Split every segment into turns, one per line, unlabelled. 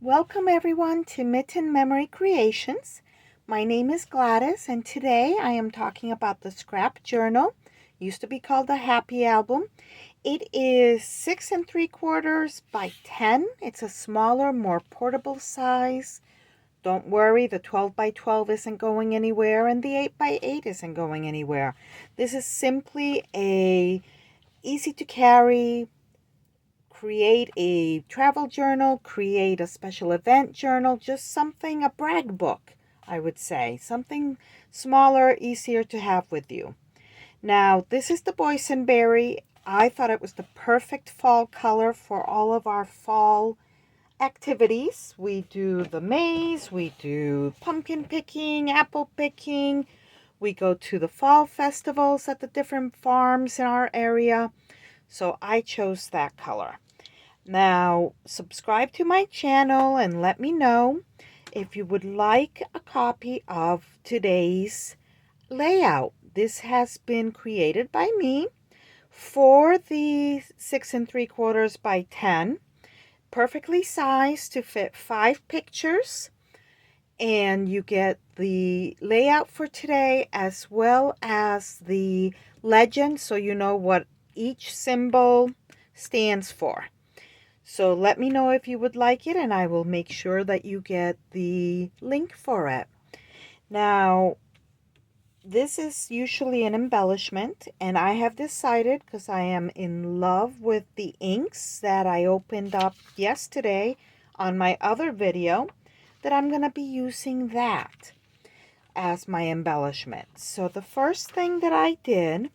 Welcome everyone to Mitten Memory Creations. My name is Gladys and today I am talking about the scrap journal. Used to be called the Happy Album. It is 6 3/4 by 10. It's a smaller, more portable size. Don't worry, the 12 by 12 isn't going anywhere and the 8 by 8 isn't going anywhere. This is simply a easy to carry, create a travel journal, create a special event journal, just something, a brag book, I would say. Something smaller, easier to have with you. Now, this is the boysenberry. I thought it was the perfect fall color for all of our fall activities. We do the maze, we do pumpkin picking, apple picking. We go to the fall festivals at the different farms in our area. So I chose that color. Now, subscribe to my channel and let me know if you would like a copy of today's layout. This has been created by me for the 6 3/4 by 10, perfectly sized to fit 5 pictures. And you get the layout for today as well as the legend so you know what each symbol stands for. So let me know if you would like it and I will make sure that you get the link for it. Now, this is usually an embellishment and I have decided, because I am in love with the inks that I opened up yesterday on my other video, that I'm going to be using that as my embellishment. So the first thing that I did,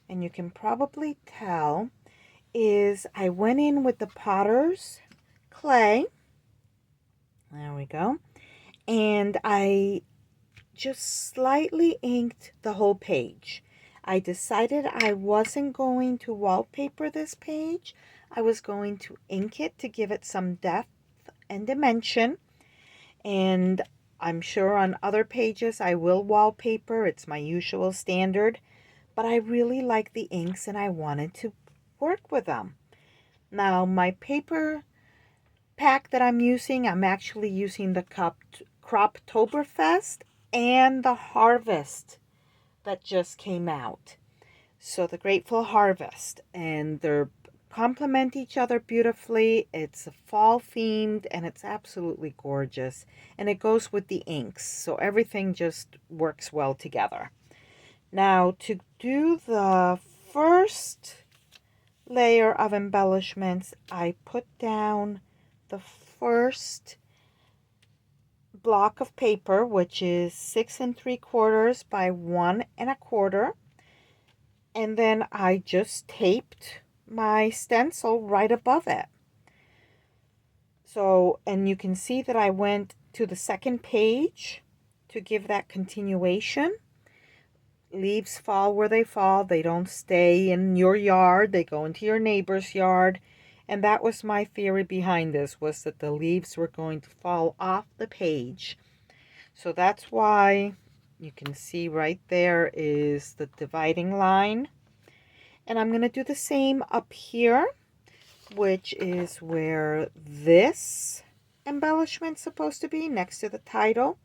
and you can probably tell, is I went in with the potter's clay. There we go. And I just slightly inked the whole page. I decided I wasn't going to wallpaper this page. I was going to ink it to give it some depth and dimension. And I'm sure on other pages I will wallpaper. It's my usual standard. But I really like the inks and I wanted to work with them. Now my paper pack that I'm using, I'm actually using the Croptober and the Harvest that just came out. So the Grateful Harvest, and they're complement each other beautifully. It's a fall themed and it's absolutely gorgeous, and it goes with the inks, so everything just works well together. Now to do the first layer of embellishments, I put down the first block of paper, which is 6 3/4 by 1 1/4, and then I just taped my stencil right above it. So, and you can see that I went to the second page to give that continuation. Leaves fall where they fall. They don't stay in your yard. They go into your neighbor's yard. And that was my theory behind this, was that the leaves were going to fall off the page. So that's why you can see right there is the dividing line. And I'm going to do the same up here, which is where this embellishment's supposed to be, next to the title.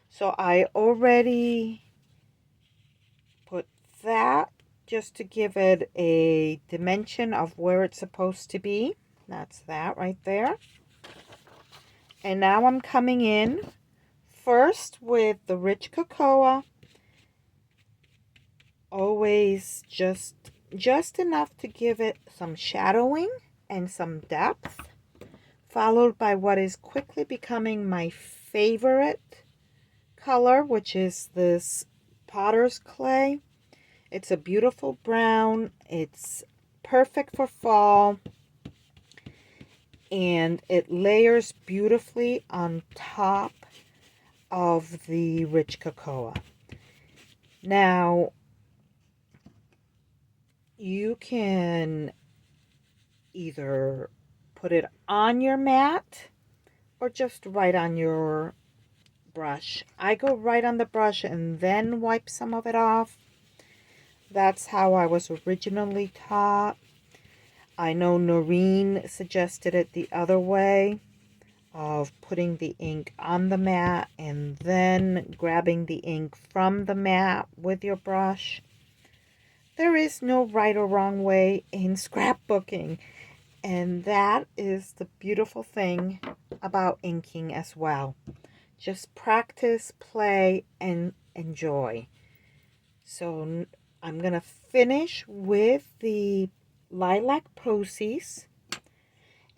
So I already put that just to give it a dimension of where it's supposed to be. That's that right there. And now I'm coming in first with the rich cocoa. Always just enough to give it some shadowing and some depth, followed by what is quickly becoming my favorite color, which is this potter's clay. It's a beautiful brown. It's perfect for fall, and it layers beautifully on top of the rich cocoa. Now, you can either put it on your mat or just right on your brush. I go right on the brush and then wipe some of it off. That's how I was originally taught. I know Noreen suggested it the other way. of putting the ink on the mat and then grabbing the ink from the mat with your brush. There is no right or wrong way in scrapbooking, and that is the beautiful thing about inking as well. Just practice, play, and enjoy. So I'm going to finish with the lilac posies,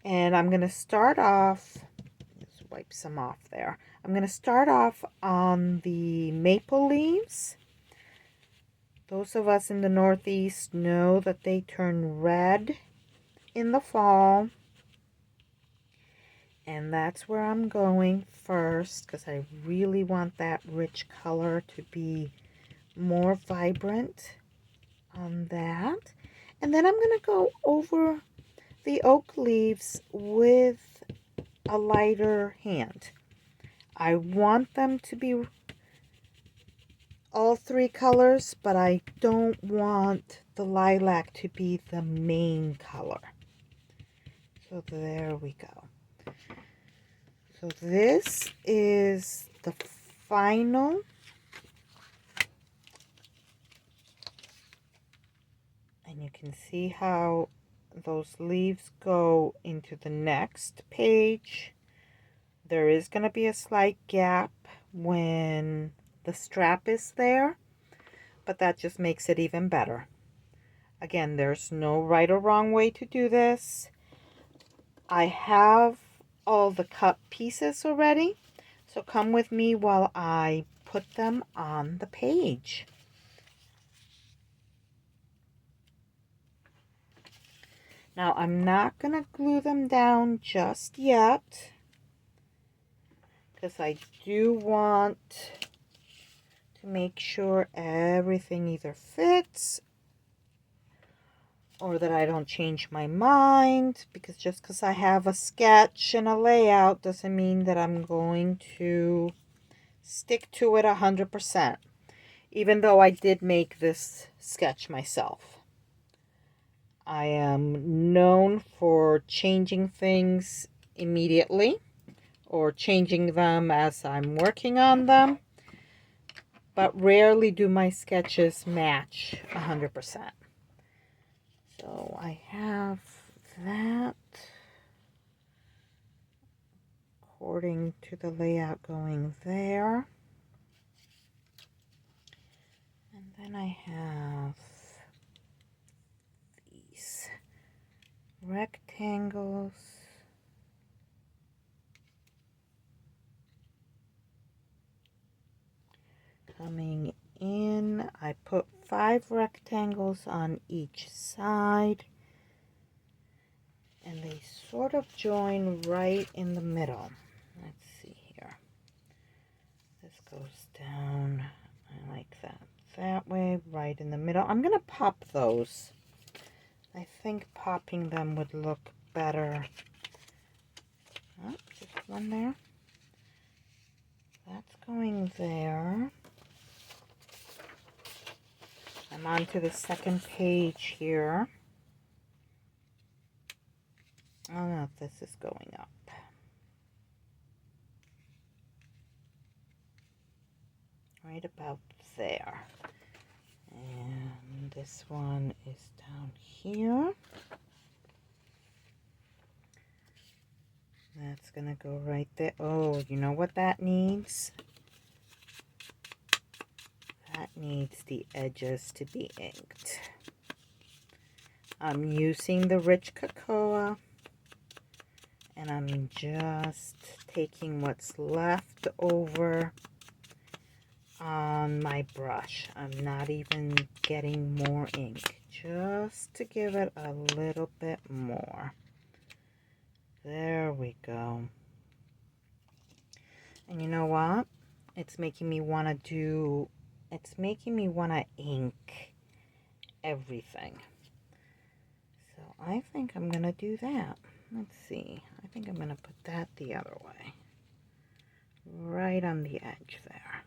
and I'm going to start off, just wipe some off there. I'm going to start off on the maple leaves. Those of us in the Northeast know that they turn red in the fall. And that's where I'm going first because I really want that rich color to be more vibrant on that. And then I'm going to go over the oak leaves with a lighter hand. I want them to be all three colors, but I don't want the lilac to be the main color. So there we go. So this is the final and you can see how those leaves go into the next page. There is going to be a slight gap when the strap is there, but that just makes it even better. Again, there's no right or wrong way to do this. I have all the cut pieces already, so come with me while I put them on the page. Now I'm not going to glue them down just yet because I do want to make sure everything either fits or that I don't change my mind, because just because I have a sketch and a layout doesn't mean that I'm going to stick to it 100%, even though I did make this sketch myself. I am known for changing things immediately or changing them as I'm working on them, but rarely do my sketches match 100%. So I have that according to the layout going there. And then I have these rectangles coming in. I put 5 rectangles on each side, and they sort of join right in the middle. Let's see here. This goes down, I like that way, right in the middle. I'm going to pop those. I think popping them would look better. Oh, just one there. That's going there. I'm on to the second page here. Oh no, this is going up. Right about there. And this one is down here. That's gonna go right there. Oh, you know what that needs? That needs the edges to be inked. I'm using the rich cocoa, and I'm just taking what's left over on my brush. I'm not even getting more ink, just to give it a little bit more. There we go. And you know what? It's making me want to ink everything. So I think I'm going to do that. Let's see. I think I'm going to put that the other way. Right on the edge there.